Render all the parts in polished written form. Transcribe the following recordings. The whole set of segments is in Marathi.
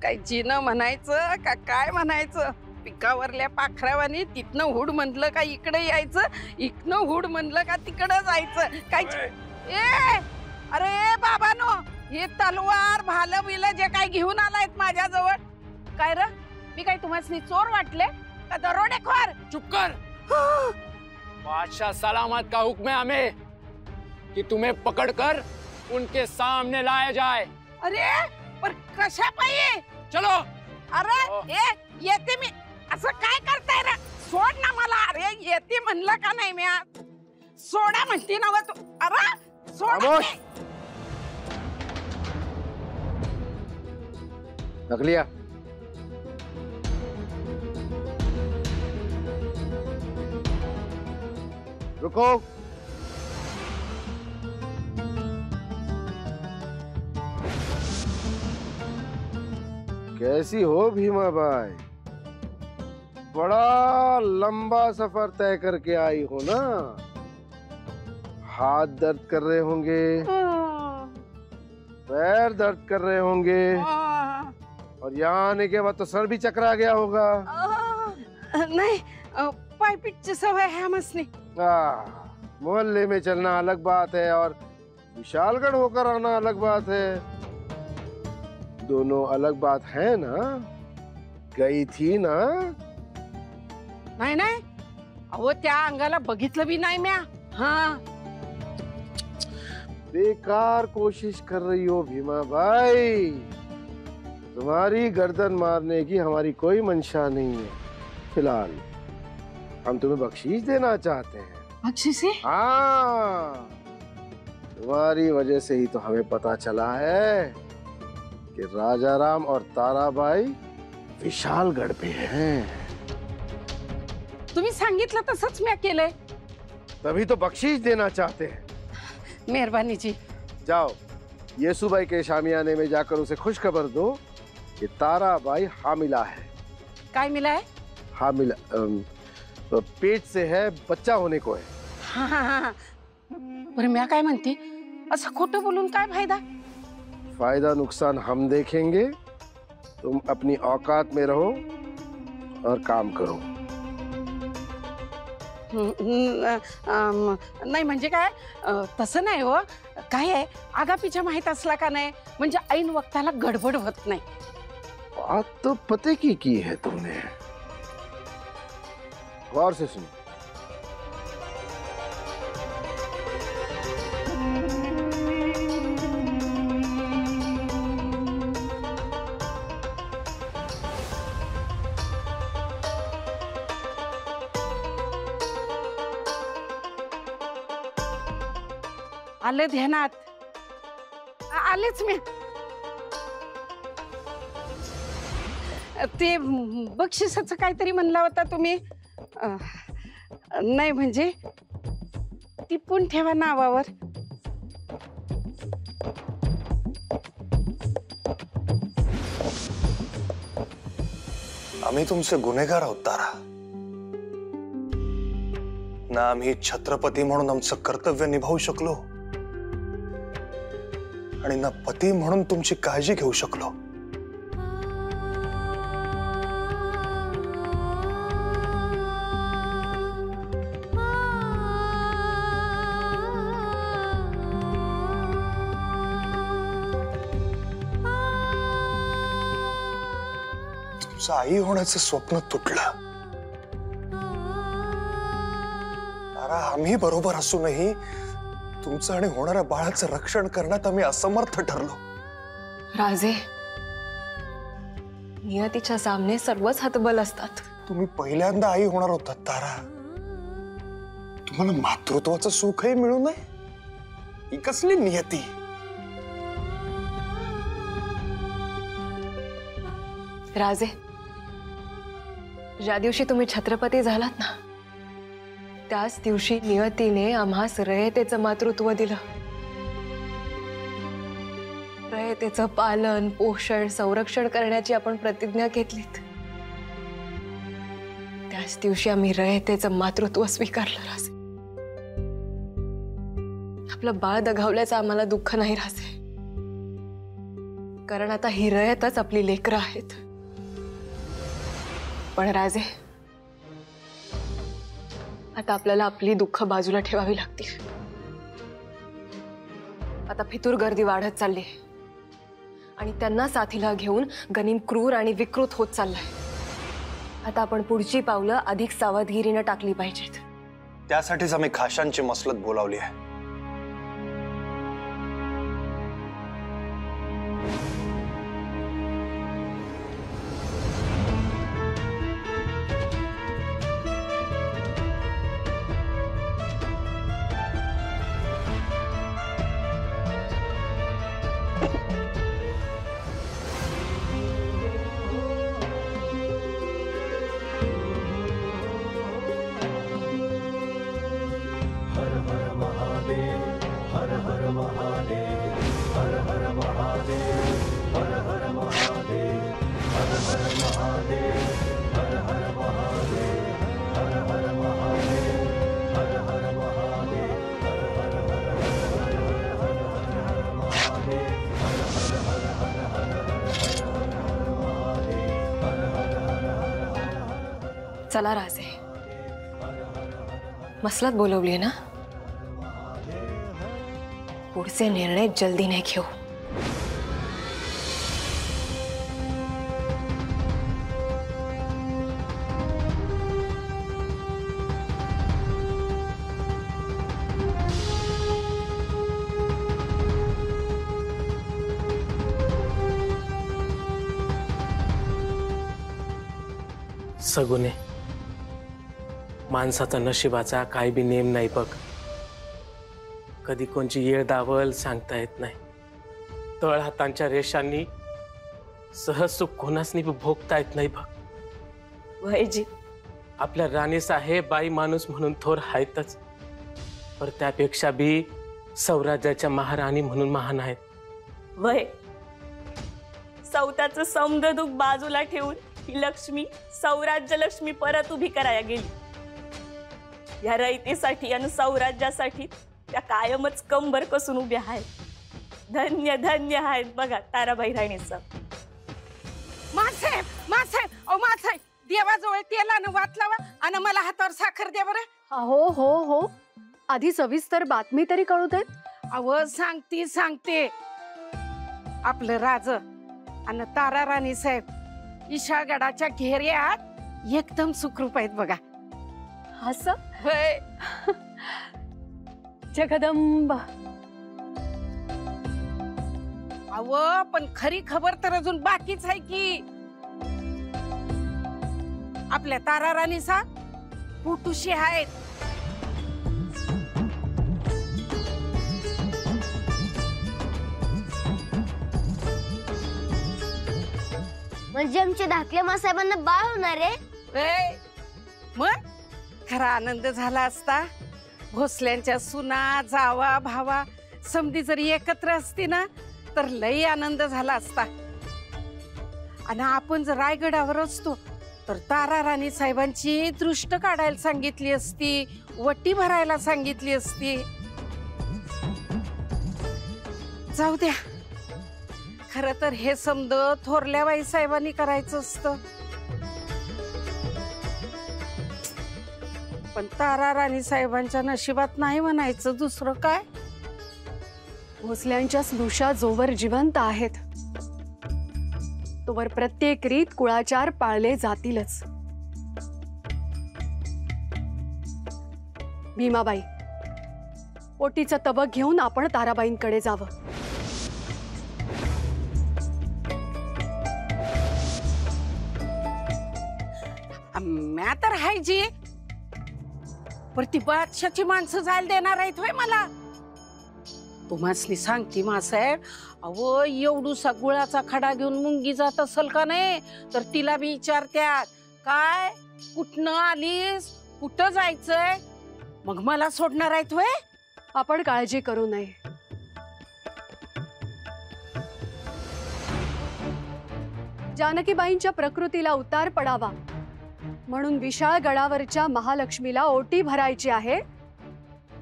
काय जिनं म्हणायचं का काय म्हणायचं? पिकावरल्या पाखरावानी तिथनं हुड म्हणलं का इकडे यायचं, इकडनं हुड म्हणलं का तिकडं जायचं. काय ए अरे बाबानो, हे तलवार भालं बिलं जे काय घेऊन आलायत माझ्याजवळ, काय र मी काय तुम्हाला चोर वाटले का दरोडेखोर? चुप कर। बादशाह सलामत का हुक्म है हमें कि तुम्हें पकड़कर उनके सामने लाया जाए। अरे पर कशा पाहिजे? चलो। अरे ए येते मी। असं काय करताय रे? सोड ना मला। अरे येते म्हणलं का नाही मी? सोडा म्हणती ना तू। अरे सोड। नकलिया रुको। कैसी हो भीमा बाई? बड़ा लंबा सफर तय करके आई हो ना। हाथ दर्द कर रहे होंगे, पैर दर्द कर रहे होंगे, और यहाँ आने के बाद तो सर भी चकरा गया होगा। नहीं, पाइपिट की सवय है मसनी। मोहल्ले में चलना अलग बात है और विशालगढ़ होकर आना अलग बात है। दोनों अलग बात है ना। गई थी ना? नाही नाही, अहो त्या अंगाला बघितलं भी नाही म्या। हाँ बेकार कोशिश कर रही हो भीमा भाई। तुम्हारी गर्दन मारने की हमारी कोई मंशा नहीं है। फिलहाल हम तुम्हें बख्शीश देना चाहते हैं। बख्शीश? हाँ, तुम्हारी वजह से ही तो हमें पता चला है कि राजाराम और ताराबाई विशालगढ़ पे हैं। तुम्ही सांगितलं तसंच मी केलंय। तभी तो बख्शीश देना चाहते हैं। मेहरबानी जी। जाओ येसुबाई के शामियाने में जाकर उसे खुश खबर दो कि ताराबाई हामिला है। काय मिला है? हामिला पेट से है, बच्चा होने को है। हाँ हाँ हाँ, पर मैं काय म्हणते, असं खोटं बोलून काय फायदा? फायदा नुकसान हम देखेंगे। तुम अपनी औकात में रहो और काम करो। नाही म्हणजे काय, तसं नाही हो। काय आहे, आगापीछा माहित असला का नाही म्हणजे ऐन वक्ताला गडबड होत नाही। बात तो पते की है तुमने। गौर से सुनो। आले ध्यानात? आलेच मी। ते बक्षिसाचं काहीतरी म्हणला होता तुम्ही। नाही म्हणजे टिपून ठेवा नावावर। आम्ही तुमचे गुन्हेगार आहोत तारा। ना आम्ही छत्रपती म्हणून आमचं कर्तव्य निभावू शकलो आणि ना पती म्हणून तुमची काळजी घेऊ शकलो। तुमचं आई होण्याचं स्वप्न तुटलं। आम्ही बरोबर असूनही तुमचं आणि होणाऱ्या बाळाचं रक्षण करण्यात आम्ही असमर्थ ठरलो। राजे, नियतीच्या सामने सर्वच हतबल असतात। तुम्ही पहिल्यांदा आई होणार होतात तारा। तुम्हाला मातृत्वाचं सुखही मिळू नये, ही कसली नियती? राजे, ज्या दिवशी तुम्ही छत्रपती झालात ना, त्याच दिवशी नियतीने आम्हास रयतेचं मातृत्व दिलं। रयतेचं पालन, पोषण, संरक्षण करण्याची आपण प्रतिज्ञा घेतलीत। त्याच दिवशी आम्ही रयतेचं मातृत्व स्वीकारलं। राजे, आपलं बाळ दगावल्याचं आम्हाला दुःख नाही राजे, कारण आता हिरयतच आपली लेकरं आहेत. पण राजे, आता आपल्याला आपली दुःख बाजूला ठेवावी लागतील. आता फितूर गर्दी वाढत चालली आणि त्यांना साथीला घेऊन गनिम क्रूर आणि विकृत होत चाललाय. आता आपण पुढची पावलं अधिक सावधगिरीने टाकली पाहिजेत. त्यासाठीच आम्ही खाशांची मसलत बोलावली आहे. चला राजे, मसलत बोलवली ना, पुढचे निर्णय जल्दीने घेऊ. सगुने, माणसाचा नशिबाचा काय बी नेम नाही बघ. कधी कोणची येळ दावल सांगता येत नाही. तळ हातांच्या रेषांनी सहज सुख कोणासनी भोगता येत नाही बघ. वयजी, आपल्या राणी साहेब बाई माणूस म्हणून थोर आहेतच, पर त्यापेक्षा बी सौराज्याच्या महाराणी म्हणून महान आहेत. वय सौताचं समदुख बाजूला ठेवून ही लक्ष्मी, सौराज्य लक्ष्मी परत उभी करायला गेली. या रयतेसाठी आणि सौराज्यासाठी त्या कायमच कंबर कसून उभ्या आहेत. धन्य धन्य आहेत बघा ताराबाई राणीचं. मासाहेब, मासाहेब, अहो मासाहेब, देवाजवळ तेलानं वात लावा आणि मला हातावर साखर द्या बरं. हो हो हो, आधी सविस्तर बातमी तरी कळू देत. अहो सांगते. आपलं राज आणि तारा राणी साहेब ईशागडाच्या घेऱ्यात एकदम सुखरूप आहेत बघा. असं होय. जगदंबा. अहो पण खरी खबर तर अजून बाकीच आहे की. आपल्या तारा राणी साहेब पोटुशी आहेत. म्हणजे आमच्या धाकल्या मासाहेबांना बाळ होणार आहे. मग खरा आनंद झाला असता. भोसल्यांच्या सुना, जावा, भावा समधी जरी एकत्र असती ना तर लई आनंद झाला असता. आणि आपण जर रायगडावर असतो तर तारा राणी साहेबांची दृष्ट काढायला सांगितली असती, वटी भरायला सांगितली असती. जाऊ द्या, खर तर हे समद थोरल्या बाई साहेबांनी करायचं असतं. पण तारा राणी साहेबांच्या नशिबात नाही म्हणायचं, दुसरं काय. भोसल्यांच्या स्नुषा जोवर जिवंत आहेत तोवर प्रत्येक रीत कुळाचार पाळले जातीलच. भीमाबाई, ओटीचं तबक घेऊन आपण ताराबाईंकडे जावं. म्या तर हाय जी, पर ती बादशाची माणसं जायला देणार आहेत होय मला. तुम्हासनी सांगती मासाहेब, अहो एवढूसा गुळाचा खडा घेऊन मुंगी जात असल का नाही तर तिला बी विचारत्यात, काय कुठनं आलीस, कुठं जायचंय, मग मला सोडणार आहेत होय. आपण काळजी करू नये. जानकीबाईंच्या प्रकृतीला उतार पडावा म्हणून विशाळ गडावरच्या महालक्ष्मीला ओटी भरायची आहे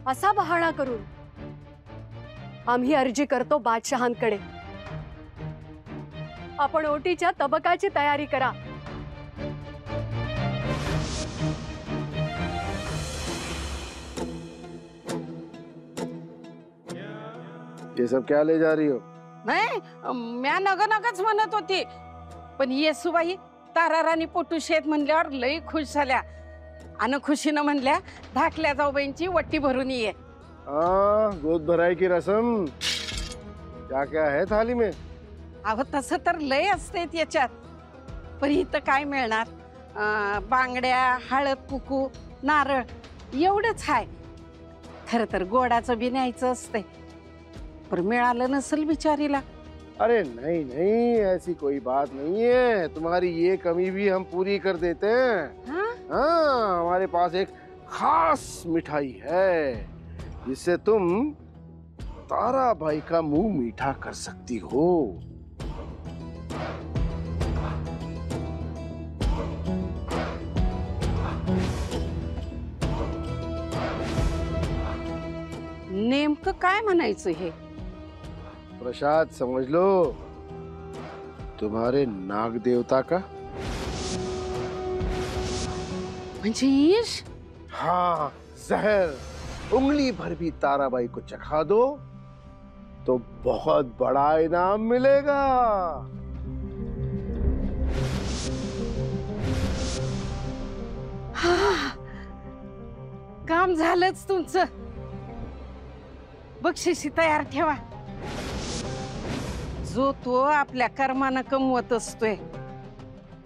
असा बहाणा करून आम्ही अर्जी करतो बादशहांकडे. आपण ओटीच्या तबकाची तयारी करा. ये सब क्या ले जा रही हो? नाही म्या नगच म्हणत होती, पण येसूबाई ताराराणी पोटुशेत म्हणल्यावर लई खुश झाल्या आणि खुशीनं म्हणल्या धाकल्या जाऊबाईंची वट्टी भरून ये. गोद भराई की रसम क्या क्या है थाली में? अहो तसं तर लय असते त्याच्यात, पण इथं काय मिळणार? बांगड्या, हळद कुकू, नारळ एवढंच आहे. खरं तर गोडाचं बी न्यायचं असते, पर मिळालं नसेल बिचारीला. अरे नहीं नहीं, ऐसी कोई बात नहीं है. तुम्हारी ये कमी भी हम पूरी कर देते हैं. हाँ, हमारे पास एक खास मिठाई है जिससे तुम ताराबाई का मुंह मीठा कर सकती हो. नेमकं काय म्हणायचं हे? प्रसाद समझ लो, तुम्हारे नाग देवता का. म्हणजे ईश? हाँ, जहर उंगली भर भी ताराबाई को चखा दो तो बहुत बड़ा इनाम मिलेगा. काम झालंच तुमचं. बक्षिसी तयार ठेवा. जो तो आपल्या कर्मानं कमवत असतोय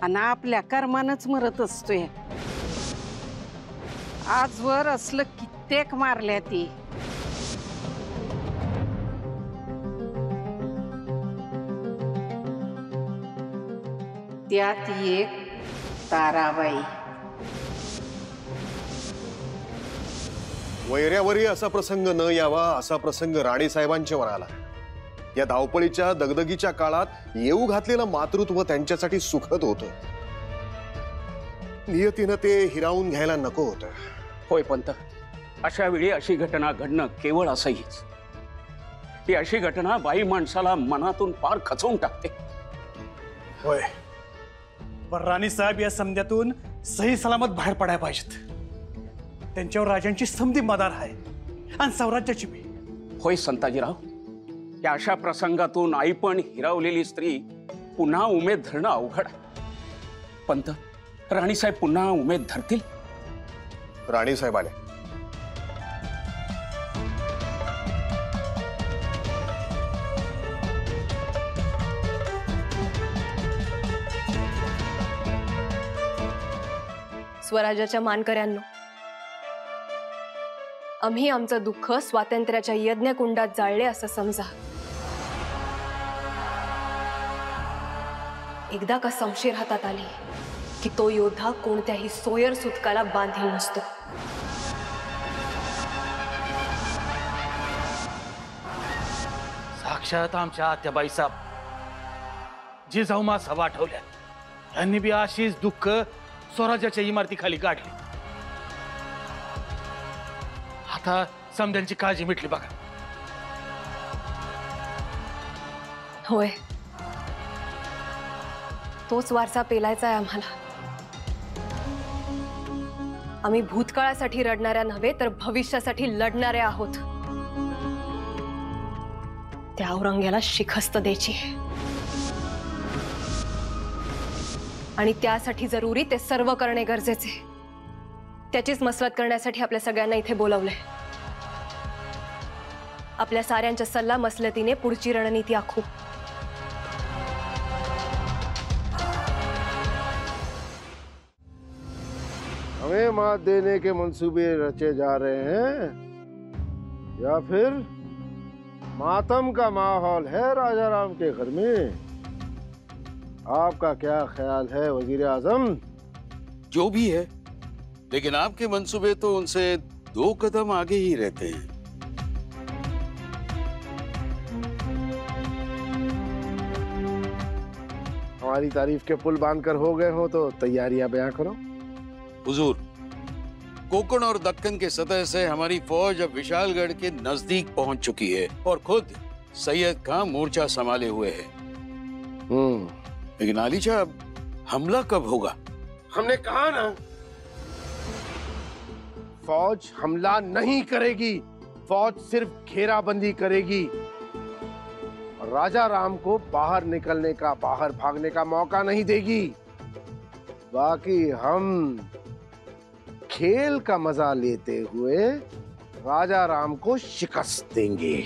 आणि आपल्या कर्मानंच मरत असतोय. आजवर असलं कित्येक मारल्या ती. त्यात एक ताराबाई. वैऱ्यावरही असा प्रसंग न यावा असा प्रसंग राणी साहेबांच्यावर आला. या धावपळीच्या दगदगीच्या काळात येऊ घातलेलं मातृत्व त्यांच्यासाठी सुखद होतं. नियतीनं ते हिरावून घ्यायला नको होतं. होय पंत, अशा वेळी अशी घटना घडणं केवळ असंहीच. ही अशी घटना बाई माणसाला मनातून पार खचवून टाकते. होय, पण राणी साहेब या समध्यातून सही सलामत बाहेर पडायला पाहिजेत. त्यांच्यावर राजांची समधी मदार आहे आणि स्वराज्याची बी. होय संताजीराव, या अशा प्रसंगातून आई पण हिरावलेली स्त्री पुन्हा उमेद धरणं अवघड. पंत, राणीसाहेब पुन्हा उमेद धरतील? राणी साहेब आले. स्वराज्याच्या मानकऱ्यांनो, आम्ही आमचं दुःख स्वातंत्र्याच्या यज्ञकुंडात जाळले असं समजा. एकदा का शमशीर हातात आली की तो योद्धा कोणत्याही सोयर सुतकाला बांधील नसतो. साक्षात आमच्या आत्याबाई साहेब जिजाऊमा सभा आठवल्या, यांनी बी अशीच दुःख स्वराज्याच्या इमारतीखाली काढली. आता समध्यांची काळजी मिटली बघा. होय, तोच वारसा पेलायचा आहे आम्हाला. आम्ही भूतकाळासाठी रडणाऱ्या नव्हे तर भविष्यासाठी लढणारे आहोत. त्या औरंग्याला शिकस्त द्यायची आणि त्यासाठी जरुरी ते सर्व करणे गरजेचे. त्याचीच मसलत करण्यासाठी आपल्या सगळ्यांना इथे बोलावलंय. आपल्या साऱ्यांच्या सल्ला मसलतीने पुढची रणनीती आखू. हमें मात देने के मंसूबे रचे जा रहे हैं या फिर मातम का माहौल है राजा राम के घर में? आपका क्या ख्याल है वजीर आजम? जो भी है, लेकिन आपके मंसूबे तो उनसे 2 कदम आगे ही रहते हैं. हमारी तारीफ के पुल बांधकर हो गए हो तो तैयारियां बयां करो. हुजूर, कोकण और दक्कन के सतह से हमारी फौज अब विशालगढ़ के नजदीक पहुंच चुकी है और खुद सैयद का मोर्चा संभाले हुए है. लेकिन आलिजा, हमला कब होगा? हमने कहा ना, फौज हमला नहीं करेगी, फौज सिर्फ घेराबंदी करेगी और राजा राम को बाहर निकलने का, बाहर भागने का मौका नहीं देगी। बाकी हम खेल का मजा लेते हुए राजा राम को शिकस्त देंगे।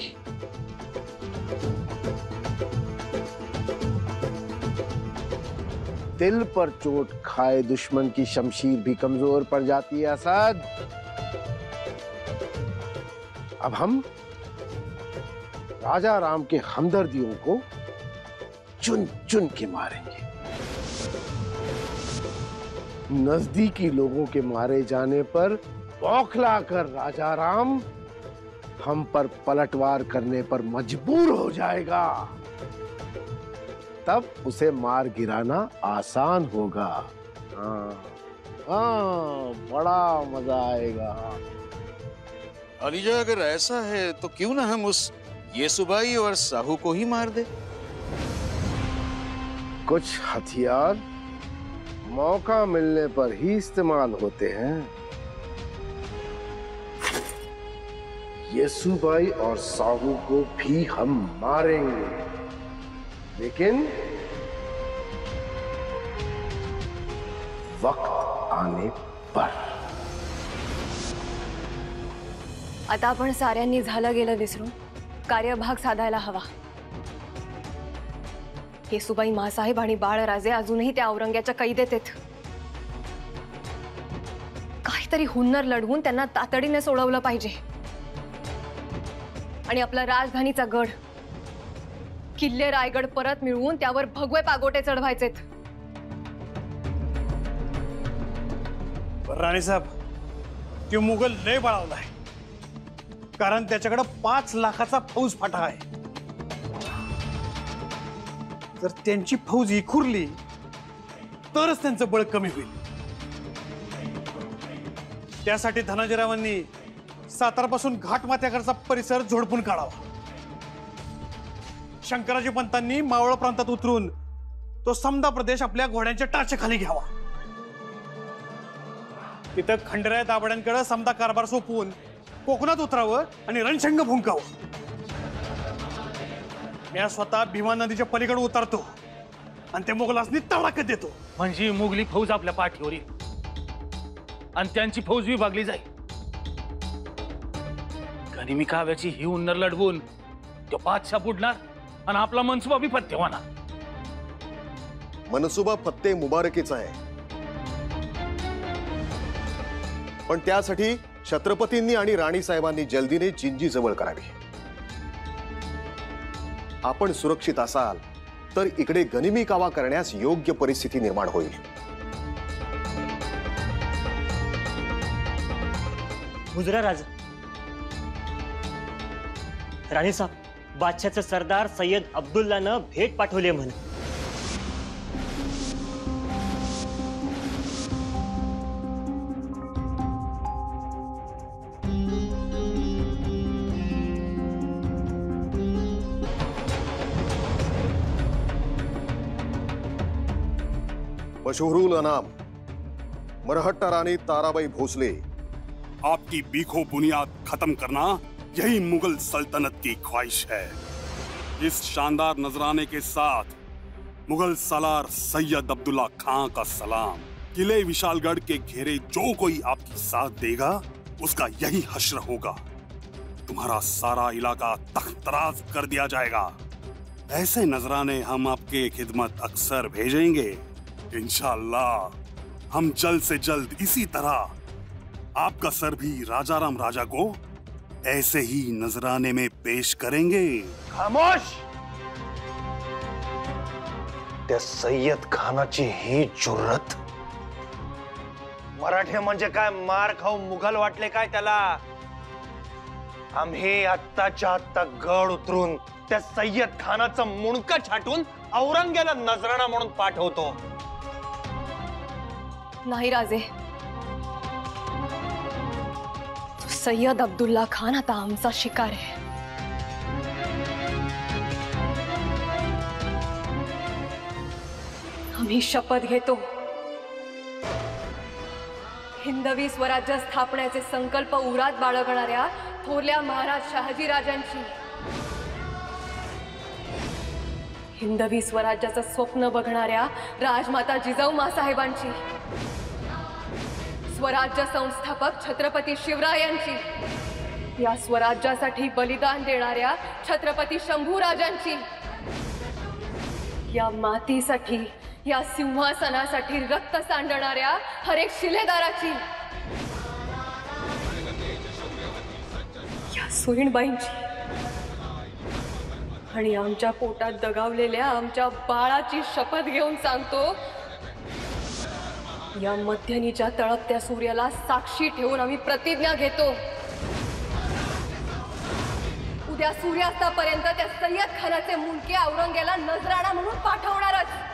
दिल पर चोट खाए दुश्मन की शमशीर भी कमजोर पड़ जाती है असद। अब हम राजा राम के हमदर्दियों को चुन चुन के मारेंगे। नजदीकी लोगों के मारे जाने पर बौखला कर राजा राम हम पर पलटवार करने पर मजबूर हो जाएगा। तब उसे मार गिराना आसान होगा। हाँ, बड़ा मजा आएगा। आलिजा, अगर ऐसा है तो क्यों ना हम उस येसुबाई और साहू को ही मार दे? कुछ हथियार मौका मिलने पर ही इस्तेमाल होते हैं। येसुबाई और साहू को भी हम मारेंगे, लेकिन वक्त आने पर। आता आपण साऱ्यांनी झालं गेलं विसरून कार्यभाग साधायला हवा। येसुबाई मासाहेब आणि बाळराजे अजूनही त्या औरंग्याच्या कैदेत आहेत। काहीतरी हुन्नर लढवून त्यांना तातडीने सोडवलं पाहिजे आणि आपला राजधानीचा गड, किल्ले रायगड परत मिळवून त्यावर भगवे पागोटे चढवायचेत। राणी साहेब, तो मुघल लय बळावलाय, कारण त्याच्याकडे 5 लाखाचा फौज फाटा आहे। जर त्यांची फौज इखुरली तरच त्यांचं बळ कमी होईल। त्यासाठी धनाजीरावांनी सातारापासून घाटमाथ्याकडचा परिसर झोडपून काढावा। शंकराजी पंतांनी मावळ प्रांतात उतरून तो समदा प्रदेश आपल्या घोड्यांच्या टाचेखाली घ्यावा। तिथं खंडराय दाभाड्यांकडे समदा कारभार सोपवून कोकणात उतरावं आणि रणशंग भुंकावं। मी स्वतः भीमा नदीच्या पलीकडे उतरतो आणि ते मुघलांनी तडाखा देतो। म्हणजे मुघली फौज आपल्या पाठीवर येईल आणि त्यांची फौज विभागली जाईल। गनिमी काव्याची ही हुन्नर लढवून तो बादशाह बुडणार आणि आपला मनसुबा बी फत्ते होणार। मनसुबा फत्ते मुबारकीचा आहे, पण त्यासाठी छत्रपतींनी आणि राणी साहेबांनी जल्दीने जिंजी जवळ करावी। आपण सुरक्षित असाल तर इकडे गनिमी कावा करण्यास योग्य परिस्थिती निर्माण होईल। गुजराराज, राणी साहेब, बादशाहचे सरदार सय्यद अब्दुल्लानं भेट पाठवली म्हण। मशहुरुल अनाम मरहट्टा रानी ताराबाई भोसले, आपकी बीखो बुनियाद खत्म करना यही मुगल सल्तनत की ख्वाहिश है। इस शानदार नजराने के साथ मुगल सालार सैयद अब्दुल्ला खां का सलाम। किले विशालगढ़ के घेरे जो कोई आपकी साथ देगा उसका यही हश्र होगा। तुम्हारा सारा इलाका तख्तराज कर दिया जाएगा। ऐसे नजराने हम आपके खिदमत अक्सर भेजेंगे। इंशाअल्लाह हम जल्द से जल्द इसी तरह आपका सर भी राजाराम राजा को ऐसे ही नजराने में पेश करेंगे। खामोश! त्या सय्यद खानाची ही जुर्रत! मराठे म्हणजे काय मार खाऊ मुघल वाटले काय त्याला? आम्ही आत्ताच्या आत्ता गड उतरून त्या सय्यद खानाचं मुंडकं छाटून औरंगजेबाला नजराणा म्हणून पाठवतो। नाही राजे, सय्यद अब्दुल्ला खान आता आमचा शिकार आहे। आम्ही शपथ घेतो, हिंदवी स्वराज्य स्थापण्याचे संकल्प उरात बाळगणाऱ्या थोरल्या महाराज शहाजीराजांची, हिंदवी स्वराज्याचं स्वप्न बघणाऱ्या राजमाता जिजाऊ मासाहेबांची, स्वराज्य संस्थापक छत्रपती शिवरायांची, या स्वराज्यासाठी बलिदान देणाऱ्या छत्रपती शंभूराजांची, या मातीसाठी, या सिंहासनासाठी रक्त सांडणाऱ्या हर एक शिलेदाराची, या सोयीणबाईंची आणि आमच्या पोटात दगावलेल्या आमच्या बाळाची शपथ घेऊन सांगतो, या मध्यनीच्या तळपत्या सूर्याला साक्षी ठेवून आम्ही प्रतिज्ञा घेतो, उद्या सूर्यास्तापर्यंत त्या सय्यद खानाचे मुंडके औरंगजेबाला नजराणा म्हणून पाठवणारच.